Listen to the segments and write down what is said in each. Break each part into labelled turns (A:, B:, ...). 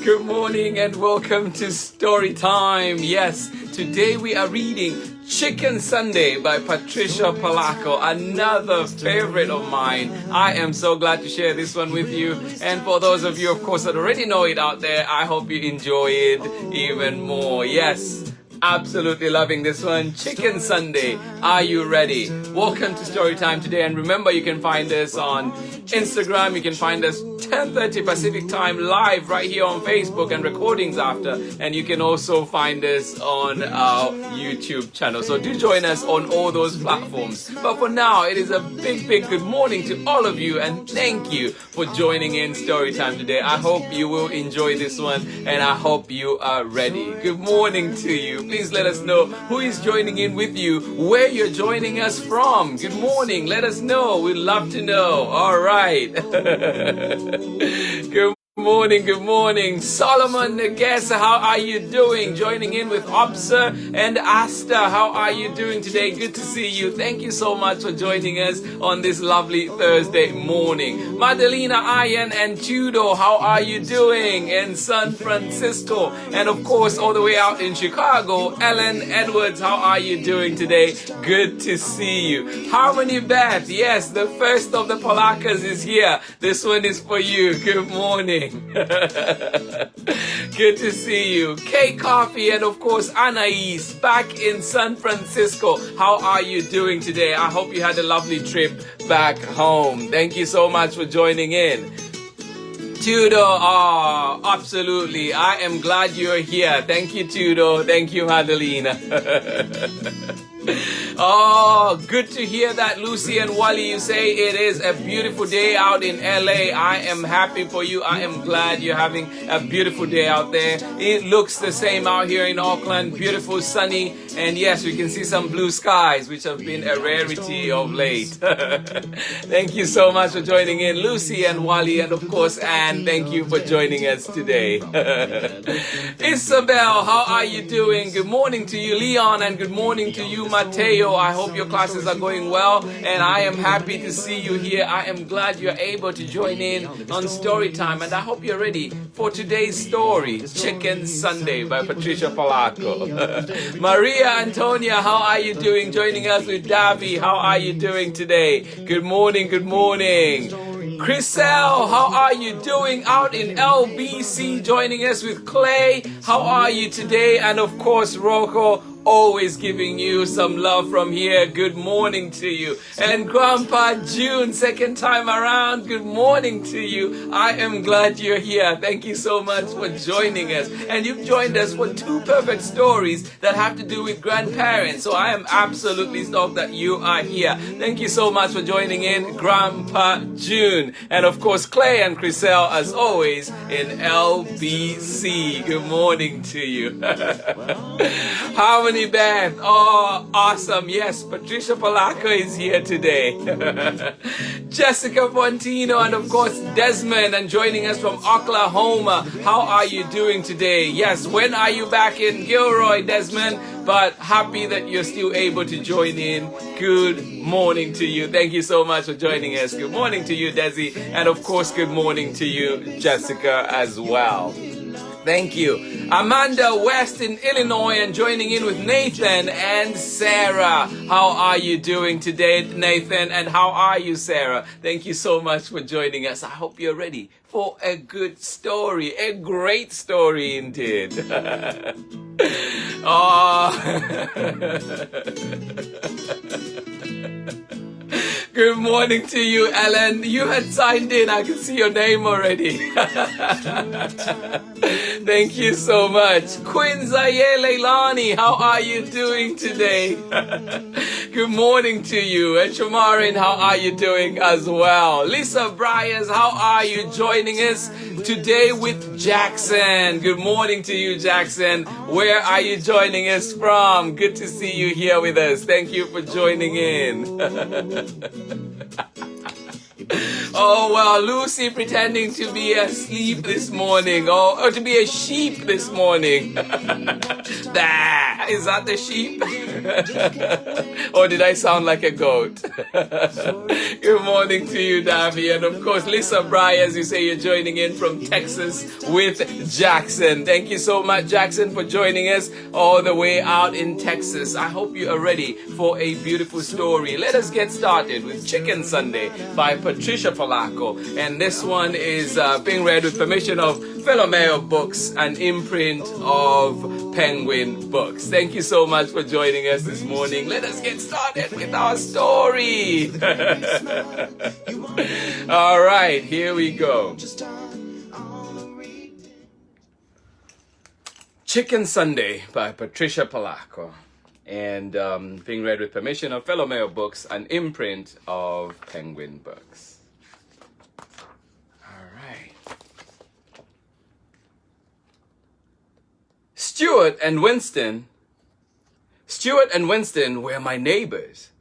A: Good morning and welcome to Story Time. Yes, today we are reading Chicken Sundae by Patricia Polacco, another favorite of mine. I am so glad to share this one with you. And for those of you, of course, that already know it out there, I hope you enjoy it even more. Yes, absolutely loving this one. Chicken Sundae. Are you ready? Welcome to Storytime today. And remember, you can find us on Instagram. You can find us 10:30 Pacific time live right here on Facebook and recordings after. And you can also find us on our YouTube channel. So do join us on all those platforms. But for now, it is a big good morning to all of you. And thank you for joining in Storytime today. I hope you will enjoy this one. And I hope you are ready. Good morning to you. Please let us know who is joining in with you, where you're joining us from. Good morning. Let us know. We'd love to know. All right. Good morning. Solomon Negesa, how are you doing? Joining in with Opsa and Asta. How are you doing today? Good to see you. Thank you so much for joining us on this lovely Thursday morning. Madalena Ian and Judo, how are you doing in San Francisco? And of course, all the way out in Chicago, Ellen Edwards, how are you doing today? Good to see you. Harmony Beth, yes, the first of the Polaccas is here. This one is for you. Good morning. Good to see you. K Coffee and of course Anais back in San Francisco. How are you doing today? I hope you had a lovely trip back home. Thank you so much for joining in. Tudo, absolutely. I am glad you're here. Thank you, Tudo. Thank you, Madalena. Oh, good to hear that, Lucy and Wally. You say it is a beautiful day out in LA. I am happy for you. I am glad you're having a beautiful day out there. It looks the same out here in Auckland. Beautiful, sunny. And yes, we can see some blue skies, which have been a rarity of late. Thank you so much for joining in, Lucy and Wally, and of course, Anne. Thank you for joining us today. Isabel, how are you doing? Good morning to you, Leon, and good morning to you, Mateo. I hope your classes are going well, and I am happy to see you here. I am glad you're able to join in on Storytime, and I hope you're ready for today's story, Chicken Sundae by Patricia Polacco. Maria Antonia, how are you doing? Joining us with Davi. How are you doing today? Good morning, good morning. Chriselle, how are you doing out in LBC? Joining us with Clay. How are you today? And of course, Rocco, always giving you some love from here. Good morning to you. And Grandpa June, second time around, good morning to you. I am glad you're here. Thank you so much for joining us. And you've joined us for two perfect stories that have to do with grandparents. So I am absolutely stoked that you are here. Thank you so much for joining in, Grandpa June. And of course, Clay and Chriselle, as always, in LBC. Good morning to you. Harmony Band. Oh, awesome. Yes, Patricia Polacco is here today. Jessica Fontino and of course Desmond, and joining us from Oklahoma. How are you doing today? Yes, when are you back in Gilroy, Desmond? But happy that you're still able to join in. Good morning to you. Thank you so much for joining us. Good morning to you, Desi. And of course, good morning to you, Jessica, as well. Thank you. Amanda West in Illinois, and joining in with Nathan and Sarah. How are you doing today, Nathan? And how are you, Sarah? Thank you so much for joining us. I hope you're ready for a good story, a great story indeed. Oh. Good morning to you, Ellen. You had signed in. I can see your name already. Thank you so much. Queen Zaye Leilani, how are you doing today? Good morning to you. And Shamarin, how are you doing as well? Lisa Bryars, how are you joining us today with Jackson? Good morning to you, Jackson. Where are you joining us from? Good to see you here with us. Thank you for joining in. Oh, well, Lucy pretending to be asleep this morning, or to be a sheep this morning. Is that the sheep? Or did I sound like a goat? Good morning to you, Davy. And of course, Lisa Bry, as you say, you're joining in from Texas with Jackson. Thank you so much, Jackson, for joining us all the way out in Texas. I hope you are ready for a beautiful story. Let us get started with Chicken Sunday by Patricia Polacco. And this one is being read with permission of Philomeo Books, an imprint of Penguin Books. Thank you so much for joining us this morning. Let us get started with our story. All right, here we go. Chicken Sunday by Patricia Polacco, and being read with permission of Philomeo Books, an imprint of Penguin Books. All right. Stewart and Winston were my neighbors.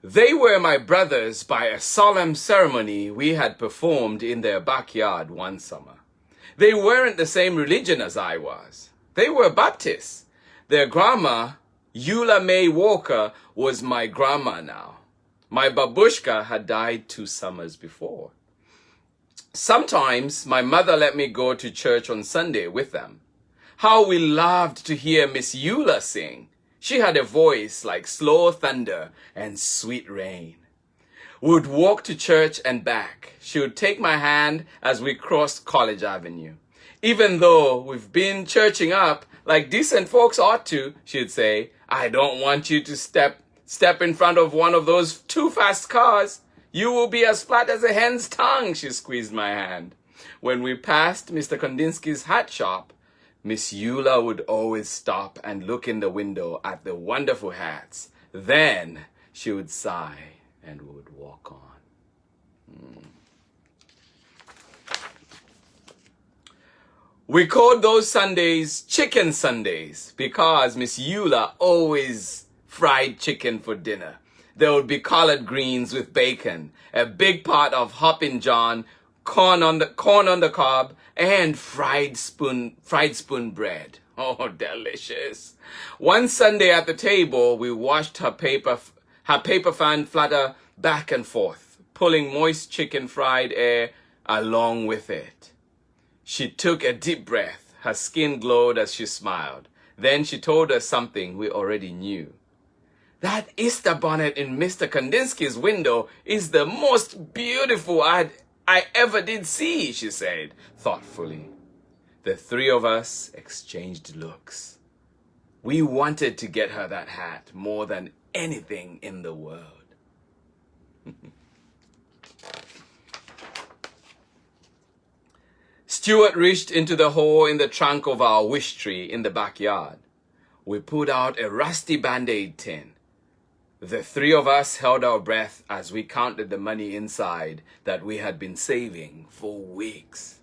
A: They were my brothers by a solemn ceremony we had performed in their backyard one summer. They weren't the same religion as I was. They were Baptists. Their grandma, Eula May Walker, was my grandma now. My babushka had died 2 summers before. Sometimes my mother let me go to church on Sunday with them. How we loved to hear Miss Eula sing. She had a voice like slow thunder and sweet rain. We would walk to church and back. She would take my hand as we crossed College Avenue. Even though we've been churching up like decent folks ought to, she'd say, I don't want you to step in front of one of those too fast cars. You will be as flat as a hen's tongue. She squeezed my hand. When we passed Mr. Kandinsky's hat shop, Miss Eula would always stop and look in the window at the wonderful hats. Then she would sigh and would walk on. We called those Sundays Chicken Sundays because Miss Eula always fried chicken for dinner. There would be collard greens with bacon, a big pot of hoppin' john, corn on the cob, and fried spoon bread. Oh, delicious. One Sunday at the table, we watched her paper fan flutter back and forth, pulling moist chicken fried air along with it. She took a deep breath. Her skin glowed as she smiled. Then she told us something we already knew. That Easter bonnet in Mr. Kandinsky's window is the most beautiful I ever did see, she said thoughtfully. The 3 of us exchanged looks. We wanted to get her that hat more than anything in the world. Stewart reached into the hole in the trunk of our wish tree in the backyard. We pulled out a rusty Band-Aid tin. The 3 of us held our breath as we counted the money inside that we had been saving for weeks.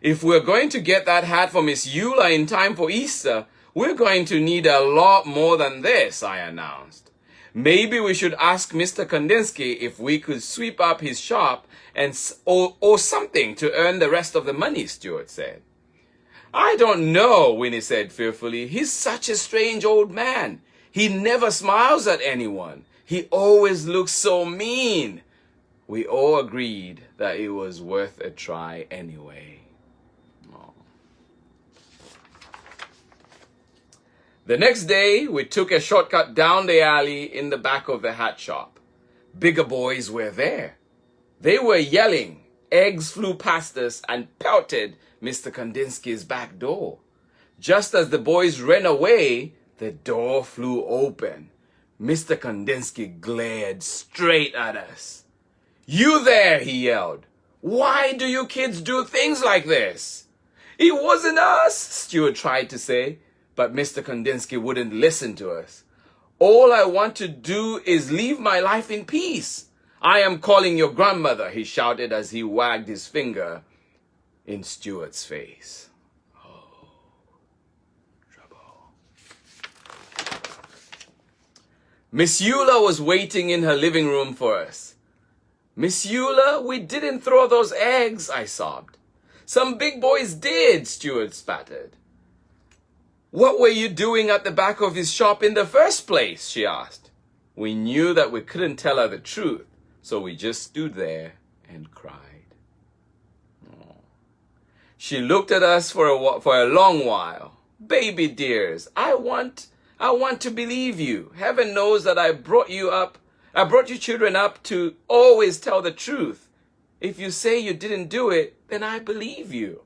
A: If we're going to get that hat for Miss Eula in time for Easter, we're going to need a lot more than this, I announced. Maybe we should ask Mr. Kandinsky if we could sweep up his shop or something to earn the rest of the money, Stewart said. I don't know, Winnie said fearfully. He's such a strange old man. He never smiles at anyone. He always looks so mean. We all agreed that it was worth a try anyway. Oh. The next day, we took a shortcut down the alley in the back of the hat shop. Bigger boys were there. They were yelling. Eggs flew past us and pelted Mr. Kandinsky's back door. Just as the boys ran away, the door flew open. Mr. Kandinsky glared straight at us. You there, he yelled. Why do you kids do things like this? It wasn't us, Stewart tried to say, but Mr. Kandinsky wouldn't listen to us. All I want to do is live my life in peace. I am calling your grandmother, he shouted as he wagged his finger in Stewart's face. Oh, trouble. Miss Eula was waiting in her living room for us. Miss Eula, we didn't throw those eggs, I sobbed. Some big boys did, Stewart spattered. What were you doing at the back of his shop in the first place, she asked. We knew that we couldn't tell her the truth, so we just stood there and cried. She looked at us for a long while. Baby dears, I want to believe you. Heaven knows that I brought you children up to always tell the truth. If you say you didn't do it, then I believe you.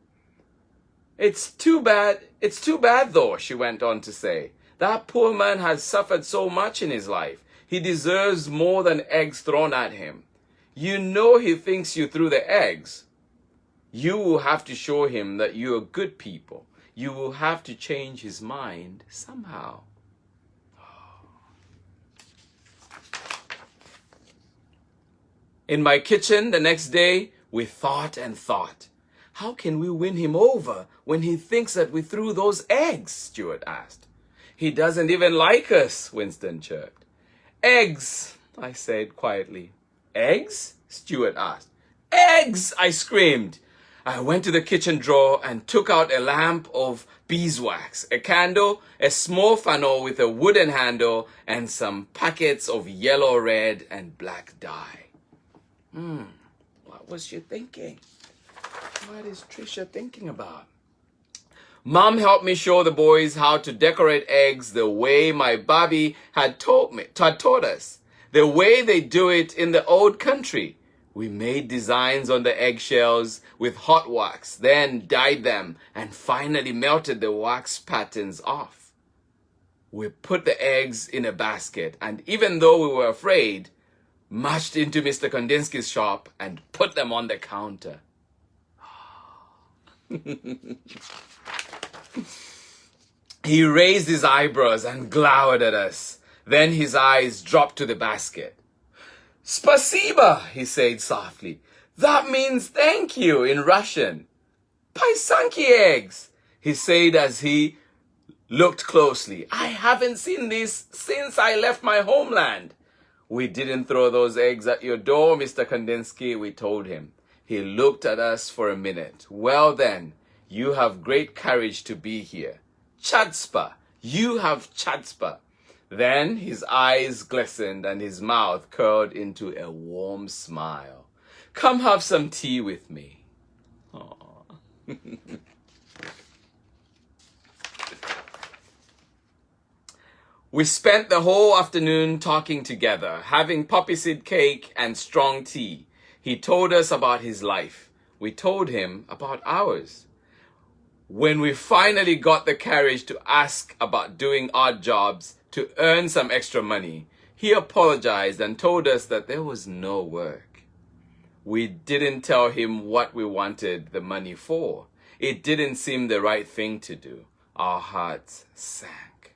A: It's too bad though, she went on to say. That poor man has suffered so much in his life. He deserves more than eggs thrown at him. You know he thinks you threw the eggs. You will have to show him that you are good people. You will have to change his mind somehow. In my kitchen the next day, we thought and thought. How can we win him over when he thinks that we threw those eggs? Stewart asked. He doesn't even like us, Winston chirped. Eggs, I said quietly. Eggs? Stewart asked. Eggs, I screamed. I went to the kitchen drawer and took out a lamp of beeswax, a candle, a small funnel with a wooden handle, and some packets of yellow, red, and black dye. What was she thinking? What is Tricia thinking about? Mom helped me show the boys how to decorate eggs the way my Bobby had taught us, the way they do it in the old country. We made designs on the eggshells with hot wax, then dyed them and finally melted the wax patterns off. We put the eggs in a basket and even though we were afraid, marched into Mr. Kandinsky's shop and put them on the counter. He raised his eyebrows and glowered at us. Then his eyes dropped to the basket. Spasiba, he said softly. That means thank you in Russian. Paisanki eggs, he said as he looked closely. I haven't seen this since I left my homeland. We didn't throw those eggs at your door, Mr. Kandinsky, we told him. He looked at us for a minute. Well then, you have great courage to be here. Chutzpah, you have chutzpah. Then his eyes glistened and his mouth curled into a warm smile. Come have some tea with me. We spent the whole afternoon talking together, having poppy seed cake and strong tea. He told us about his life. We told him about ours. When we finally got the courage to ask about doing odd jobs to earn some extra money, he apologized and told us that there was no work. We didn't tell him what we wanted the money for. It didn't seem the right thing to do. Our hearts sank.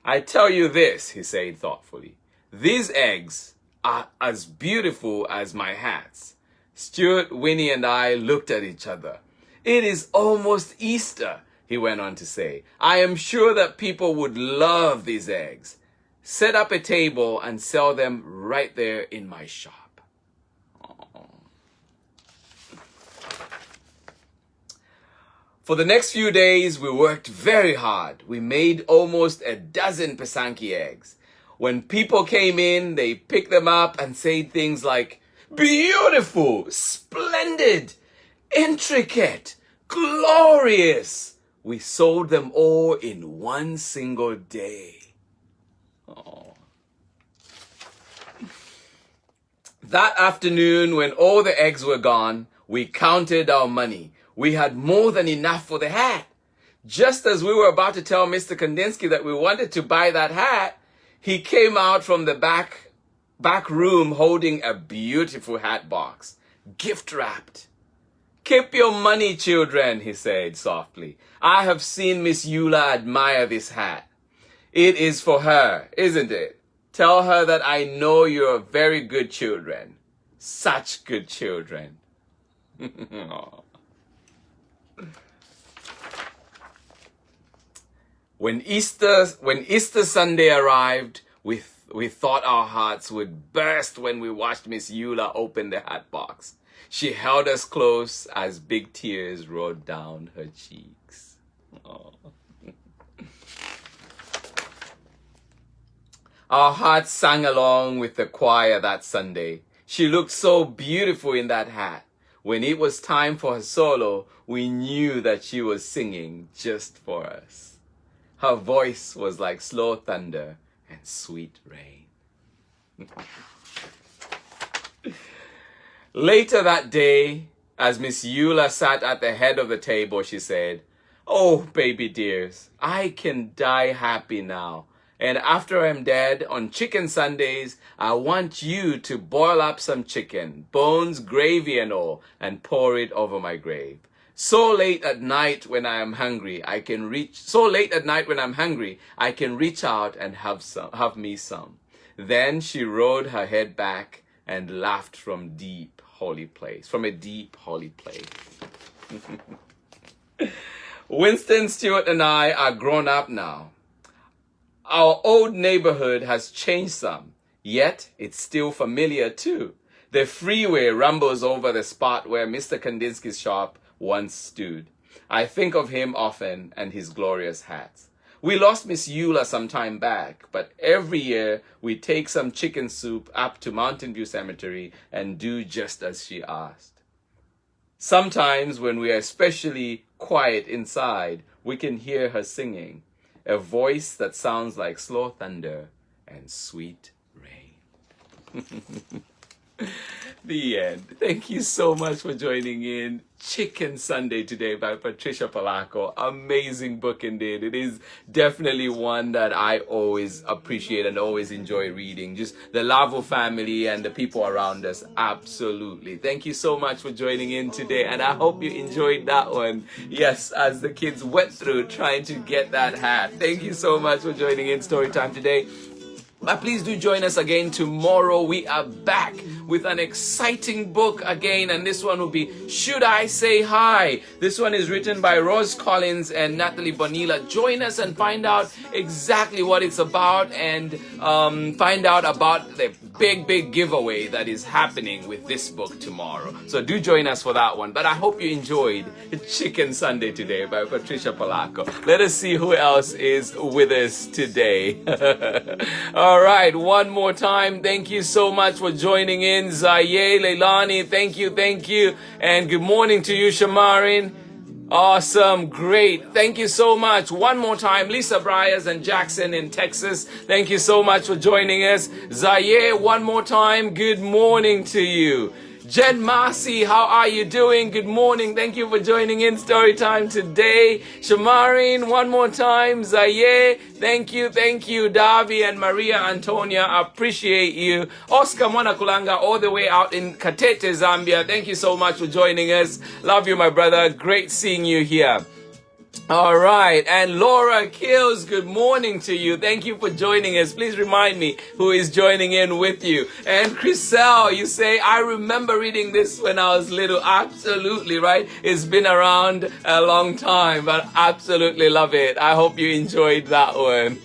A: I tell you this, he said thoughtfully. These eggs are as beautiful as my hats. Stewart, Winnie, and I looked at each other. It is almost Easter, he went on to say. I am sure that people would love these eggs. Set up a table and sell them right there in my shop. For the next few days, we worked very hard. We made almost a dozen Pasanki eggs. When people came in, they picked them up and said things like, beautiful, splendid, intricate, glorious. We sold them all in one single day. That afternoon, when all the eggs were gone, we counted our money. We had more than enough for the hat. Just as we were about to tell Mr. Kandinsky that we wanted to buy that hat, he came out from the back room holding a beautiful hat box, gift wrapped. Keep your money, children, he said softly. I have seen Miss Eula admire this hat. It is for her, isn't it? Tell her that I know you're very good children. Such good children. When Easter Sunday arrived, we We thought our hearts would burst when we watched Miss Eula open the hat box. She held us close as big tears rolled down her cheeks. Oh. Our hearts sang along with the choir that Sunday. She looked so beautiful in that hat. When it was time for her solo, we knew that she was singing just for us. Her voice was like slow thunder and sweet rain. Later that day, as Miss Eula sat at the head of the table, she said, "Oh, baby dears, I can die happy now. And after I'm dead, on chicken Sundays, I want you to boil up some chicken, bones, gravy and all, and pour it over my grave. So late at night when I'm hungry, I can reach out and have me some." Then she rolled her head back and laughed from a deep, holy place. Winston, Stewart, and I are grown up now. Our old neighborhood has changed some, yet it's still familiar too. The freeway rumbles over the spot where Mr. Kandinsky's shop once stood. I think of him often and his glorious hats. We lost Miss Eula some time back, but every year we take some chicken soup up to Mountain View Cemetery and do just as she asked. Sometimes when we are especially quiet inside, we can hear her singing, a voice that sounds like slow thunder and sweet rain. The end. Thank you so much for joining in. Chicken Sunday today by Patricia Polacco. Amazing book indeed. It is definitely one that I always appreciate and always enjoy reading. Just the Lavo family and the people around us. Absolutely. Thank you so much for joining in today, and I hope you enjoyed that one. Yes, as the kids went through trying to get that hat. Thank you so much for joining in Storytime today. But please do join us again tomorrow. We are back with an exciting book again, and this one will be Should I Say Hi? This one is written by Rose Collins and Natalie Bonilla. Join us and find out exactly what it's about, and find out about the big giveaway that is happening with this book tomorrow. So do join us for that one. But I hope you enjoyed Chicken Sunday today by Patricia Polacco. Let us see who else is with us today. All right, one more time, thank you so much for joining in. Zaye, Leilani, thank you. And good morning to you, Shamarin. Awesome, great. Thank you so much. One more time, Lisa Bryers and Jackson in Texas. Thank you so much for joining us. Zaye, one more time, good morning to you. Jen Marcy, how are you doing? Good morning. Thank you for joining in Storytime today. Shamarin, one more time. Zaye, thank you. Davi and Maria Antonia, appreciate you. Oscar Mwanakulanga, all the way out in Katete, Zambia. Thank you so much for joining us. Love you, my brother. Great seeing you here. All right, and Laura Kills, good morning to you. Thank you for joining us. Please remind me who is joining in with you. And Chriselle, you say, I remember reading this when I was little. Absolutely, right? It's been around a long time, but absolutely love it. I hope you enjoyed that one.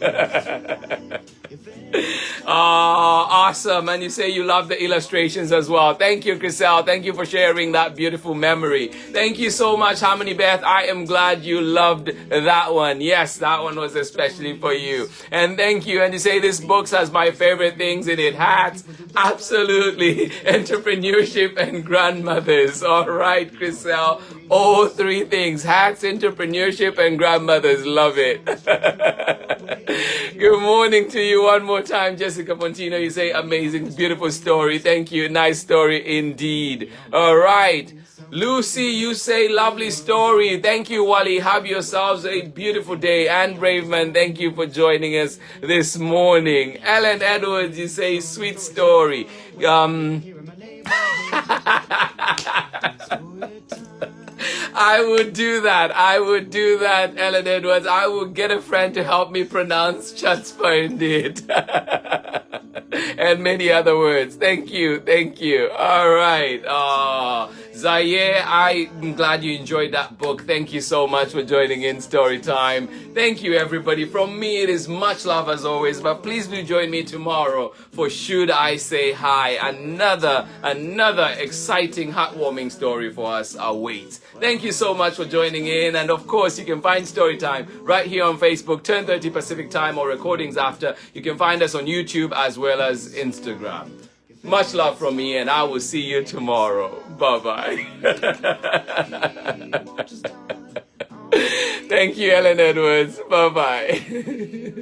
A: Awesome. And you say you love the illustrations as well. Thank you, Chriselle. Thank you for sharing that beautiful memory. Thank you so much, Harmony Beth. I am glad you loved that one. Yes, that one was especially for you. And thank you. And you say this book has my favorite things in it. Hats. Absolutely. Entrepreneurship and grandmothers. All right, Chriselle. All three things. Hats, entrepreneurship, and grandmothers. Love it. Good morning to you one more time, Jessica Pontino. You say amazing, beautiful story. Thank you. Nice story indeed. All right. Lucy, you say lovely story. Thank you, Wally. Have yourselves a beautiful day. And Braveman, thank you for joining us this morning. Ellen Edwards, you say sweet story. I would do that, Ellen Edwards. I would get a friend to help me pronounce chutzpah indeed. And many other words. Thank you. All right. Zaire, I'm glad you enjoyed that book. Thank you so much for joining in Story Time. Thank you, everybody. From me, it is much love as always, but please do join me tomorrow for Should I Say Hi? Another exciting, heartwarming story for us awaits. Thank you so much for joining in, and of course, you can find Story Time right here on Facebook, 10:30 Pacific Time, or recordings after. You can find us on YouTube as well as Instagram. Much love from me, and I will see you tomorrow. Bye-bye. Thank you, Ellen Edwards. Bye-bye.